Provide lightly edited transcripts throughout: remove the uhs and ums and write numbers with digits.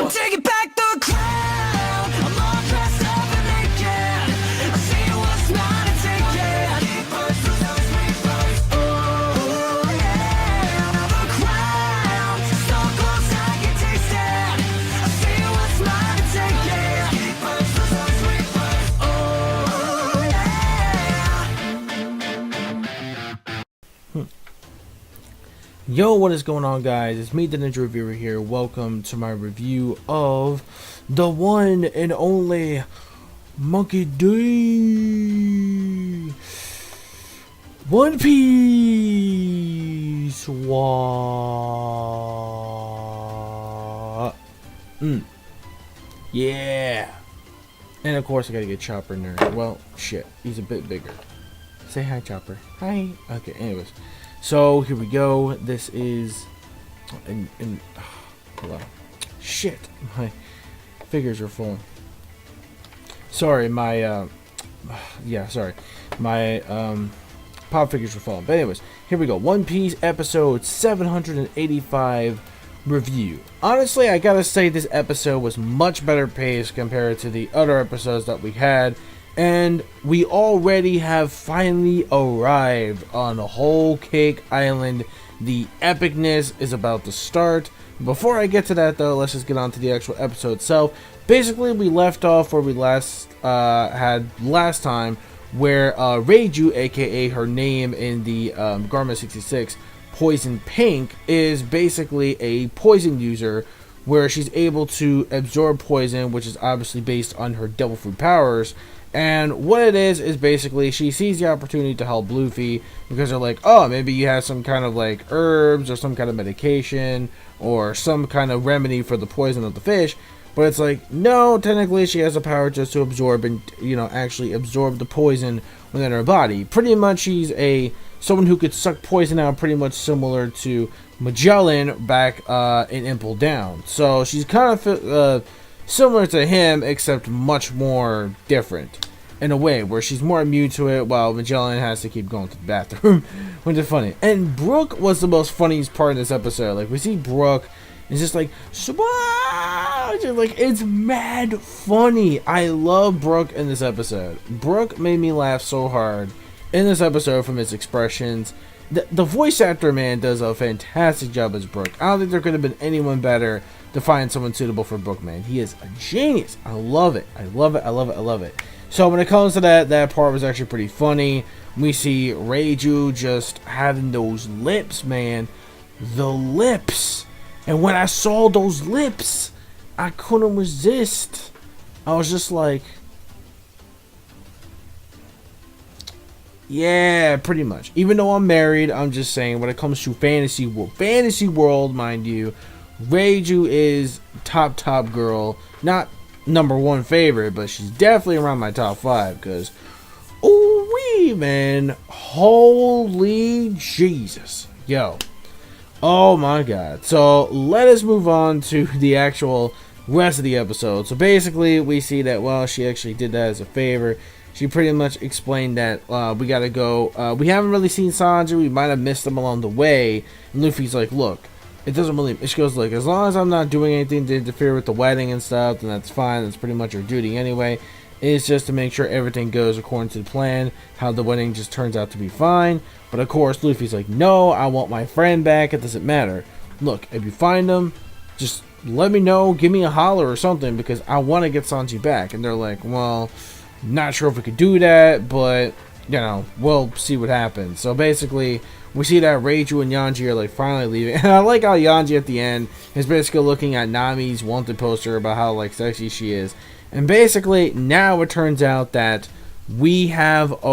I'm taking back the crown. I'm all dressed up and naked. I see what's mine and take it. Oh yeah, the crown. So close I can taste it. I see what's mine and take it. Oh yeah. Yo, what is going on, guys? It's me, the Ninja Reviewer here. Welcome to my review of the one and only Monkey D. One Piece. What? Yeah. And of course, I gotta get Chopper in there. Well, shit, he's a bit bigger. Say hi, Chopper. Hi. Okay. Anyways. So here we go. This is hold on. Shit, my figures are full. Sorry, my sorry, my pop figures were full. But anyways, here we go. One Piece episode 785 review. Honestly, I gotta say this episode was much better paced compared to the other episodes that we had. And we already have finally arrived on Whole Cake Island. The epicness is about to start. Before I get to that, though, let's just get on to the actual episode itself. Basically, we left off where we last time, where REIJU, aka her name in the Garment 66, Poison Pink, is basically a poison user, where she's able to absorb poison, which is obviously based on her devil fruit powers. And what it is basically she sees the opportunity to help Luffy because they're like, oh, maybe you have some kind of like herbs or some kind of medication or some kind of remedy for the poison of the fish. But it's like, no, technically she has the power just to absorb and, you know, actually absorb the poison within her body. Pretty much she's someone who could suck poison out, pretty much similar to Magellan back in Impel Down. So she's kind of similar to him, except much more different in a way, where she's more immune to it while Magellan has to keep going to the bathroom, which is funny. And Brooke was the most funniest part in this episode. Like, we see Brooke, it's just like, just like, it's mad funny. I love Brooke in this episode. Brooke made me laugh so hard in this episode from his expressions. The voice actor, man, does a fantastic job as Brooke. I don't think there could have been anyone better to find someone suitable for Brooke, man. He is a genius. I love it. I love it. I love it. I love it. So when it comes to that part was actually pretty funny. We see REIJU just having those lips, man. The lips. And when I saw those lips, I couldn't resist. I was just like, yeah, pretty much. Even though I'm married, I'm just saying when it comes to fantasy world, mind you, REIJU is top girl. Not #1 favorite, but she's definitely around my top 5 because, ooh wee, man, holy Jesus, yo, oh my God. So let us move on to the actual rest of the episode. So basically, we see that, well, she actually did that as a favor. She pretty much explained that we gotta go. We haven't really seen Sanji. We might have missed him along the way. And Luffy's like, look, it doesn't really. She goes, look, as long as I'm not doing anything to interfere with the wedding and stuff, then that's fine. That's pretty much our duty anyway. It's just to make sure everything goes according to the plan. How the wedding just turns out to be fine. But of course, Luffy's like, no, I want my friend back. It doesn't matter. Look, if you find him, just let me know. Give me a holler or something because I want to get Sanji back. And they're like, well, not sure if we could do that, but you know, we'll see what happens. So basically, we see that REIJU and Yanji are like finally leaving. And I like how Yanji at the end is basically looking at Nami's wanted poster about how like sexy she is. And basically, now it turns out that we have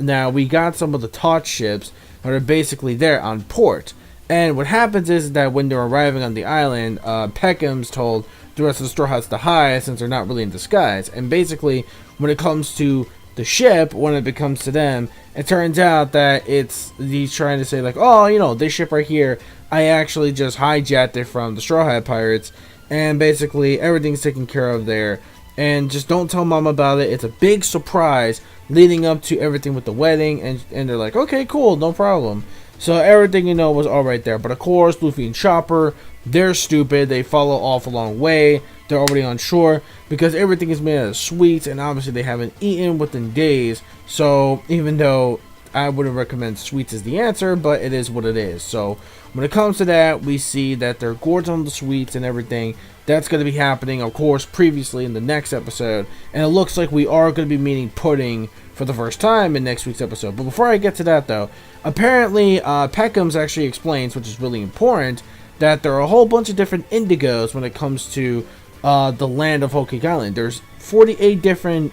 now we got some of the Touch ships that are basically there on port. And what happens is that when they're arriving on the island, Peckham's told the rest of the Straw Hats to hide since they're not really in disguise. And basically, when it comes to the ship, when it comes to them, it turns out that he's trying to say like, oh, you know, this ship right here, I actually just hijacked it from the Straw Hat Pirates, and basically everything's taken care of there. and just don't tell mom about it. It's a big surprise leading up to everything with the wedding, and they're like, okay, cool, no problem. So everything was all right there. But of course, Luffy and Chopper, they're stupid. They follow off a long way. They're already on shore because everything is made out of sweets, and obviously they haven't eaten within days. So even though I wouldn't recommend sweets as the answer, but it is what it is. So when it comes to that, we see that they're gorged on the sweets and everything. That's going to be happening, of course, previously in the next episode. And it looks like we are going to be meeting Pudding for the first time in next week's episode. But before I get to that, though, apparently Peckham's actually explains, which is really important, that there are a whole bunch of different indigos when it comes to the land of Whole Cake Island. There's 48 different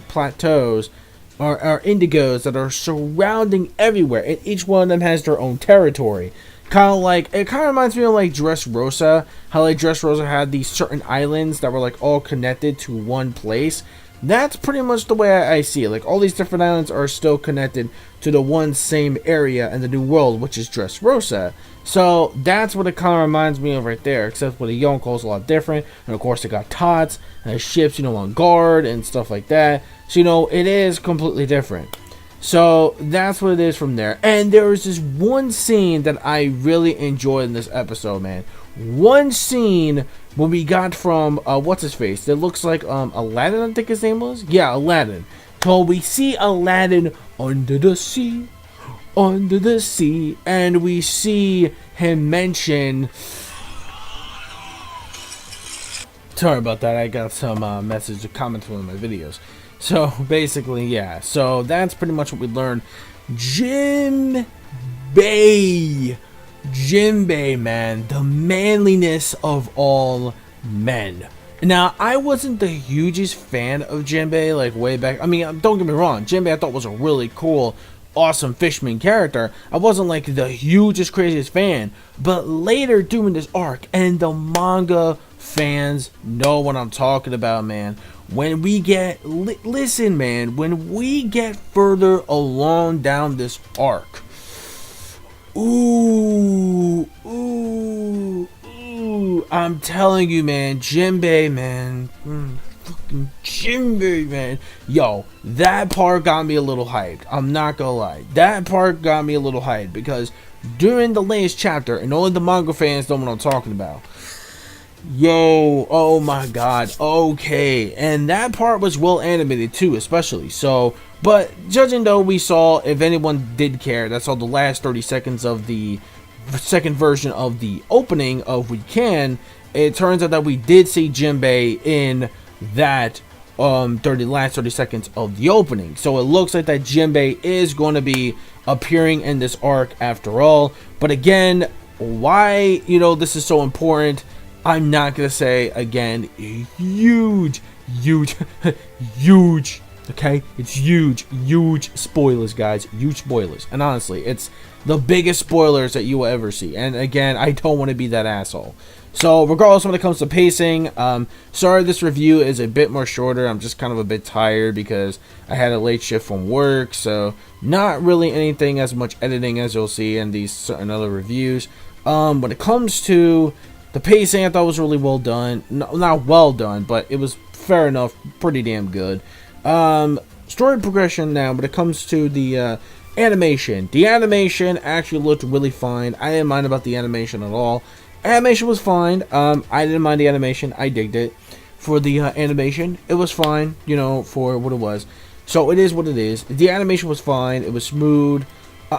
plateaus or indigos that are surrounding everywhere, and each one of them has their own territory. It kind of reminds me of like Dressrosa, how like Dressrosa had these certain islands that were like all connected to one place. That's pretty much the way I see it. Like all these different islands are still connected to the one same area in the New World, which is Dressrosa. So that's what it kind of reminds me of right there, except for the Yonko is a lot different. And of course they got tots and ships, on guard and stuff like that. So it is completely different. So that's what it is from there. And there was this one scene that I really enjoyed in this episode, man. One scene when we got from what's his face? That looks like Aladdin, I think his name was. Yeah, Aladdin. So we see Aladdin under the sea, and we see him mention. Sorry about that. I got some message or comment from one of my videos. So basically, yeah. So that's pretty much what we learned. Jinbei, man, the manliness of all men. Now, I wasn't the hugest fan of Jinbei, like way back. I mean, don't get me wrong. Jinbei I thought was a really cool, awesome fisherman character. I wasn't like the hugest, craziest fan. But later during this arc, and the manga fans know what I'm talking about, man. When we get, listen, man, when we get further along down this arc, ooh, I'm telling you, man, Jinbei, man, fucking Jinbei, man, yo, that part got me a little hyped. I'm not gonna lie, that part got me a little hyped because during the latest chapter, and only the manga fans know what I'm talking about. Yo, oh my god, okay, and that part was well animated too, especially, so, but judging though we saw, if anyone did care, that's all the last 30 seconds of the second version of the opening of We Can, it turns out that we did see Jinbei in that last 30 seconds of the opening, so it looks like that Jinbei is going to be appearing in this arc after all, but again, why, this is so important, I'm not going to say, again, huge, okay? It's huge spoilers, guys. Huge spoilers. And honestly, it's the biggest spoilers that you will ever see. And again, I don't want to be that asshole. So, regardless when it comes to pacing, sorry this review is a bit more shorter. I'm just kind of a bit tired because I had a late shift from work. So, not really anything as much editing as you'll see in these certain other reviews. When it comes to the pacing, I thought was really well done. No, not well done, but it was fair enough, pretty damn good. Story progression now, when it comes to the animation. The animation actually looked really fine. I didn't mind about the animation at all. Animation was fine. I didn't mind the animation. I digged it. For the animation, it was fine, for what it was. So it is what it is. The animation was fine. It was smooth.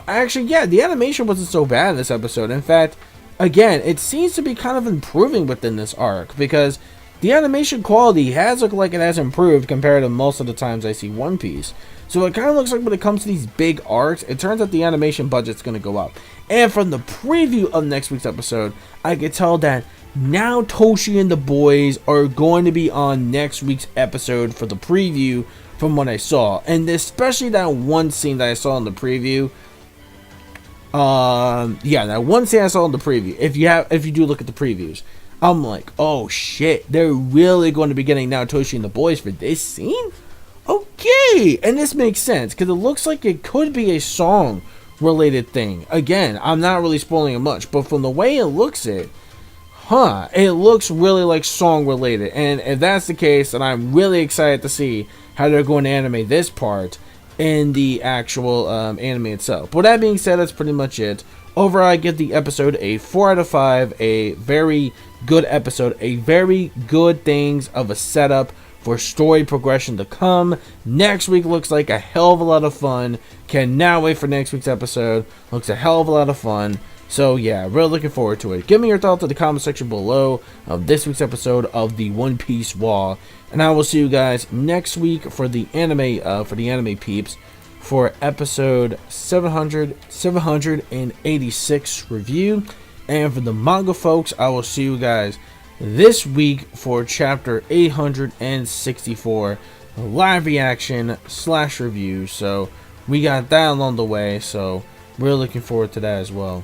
Actually, yeah, the animation wasn't so bad in this episode. In fact, again, it seems to be kind of improving within this arc because the animation quality has looked like it has improved compared to most of the times I see One Piece. So it kind of looks like when it comes to these big arcs, it turns out the animation budget's going to go up. And from the preview of next week's episode, I could tell that now Toshi and the boys are going to be on next week's episode for the preview from what I saw. And especially that one scene that I saw in the preview. Yeah, that one scene I saw in the preview. If you do look at the previews, I'm like, oh shit, they're really going to be getting now Toshi and the boys for this scene? Okay, and this makes sense because it looks like it could be a song related thing. Again, I'm not really spoiling it much, but from the way it looks, huh, it looks really like song related. And if that's the case, then I'm really excited to see how they're going to animate this part in the actual anime itself. But with that being said, that's pretty much it. Overall, I give the episode a 4 out of 5. A very good episode. A very good things of a setup for story progression to come. Next week looks like a hell of a lot of fun. Cannot wait for next week's episode. Looks a hell of a lot of fun. So yeah, really looking forward to it. Give me your thoughts in the comment section below of this week's episode of the One Piece Wall. And I will see you guys next week for the anime peeps, for episode 786 review. And for the manga folks, I will see you guys this week for chapter 864, live reaction / review. So we got that along the way, so we're looking forward to that as well.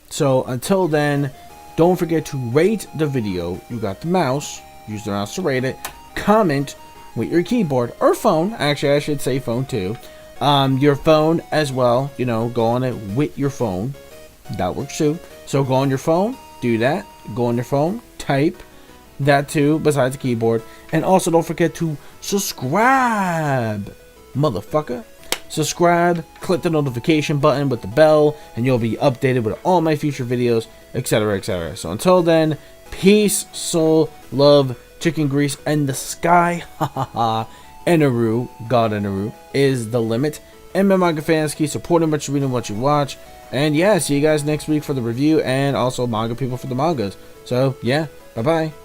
So until then, don't forget to rate the video. You got the mouse, use the mouse to rate it. Comment with your keyboard or phone. Actually, I should say phone too. Your phone as well. You know, go on it with your phone. That works too. So go on your phone, do that. Go on your phone, type that too, besides the keyboard. And also don't forget to subscribe, motherfucker. Subscribe, click the notification button with the bell, and you'll be updated with all my future videos, etc, etc. So until then, peace, soul, love, chicken grease, and the sky, ha ha ha. Enaru, God Enaru, is the limit. And my manga fans, keep supporting what you read and what you watch. And yeah, see you guys next week for the review, and also manga people for the mangas. So yeah, bye bye.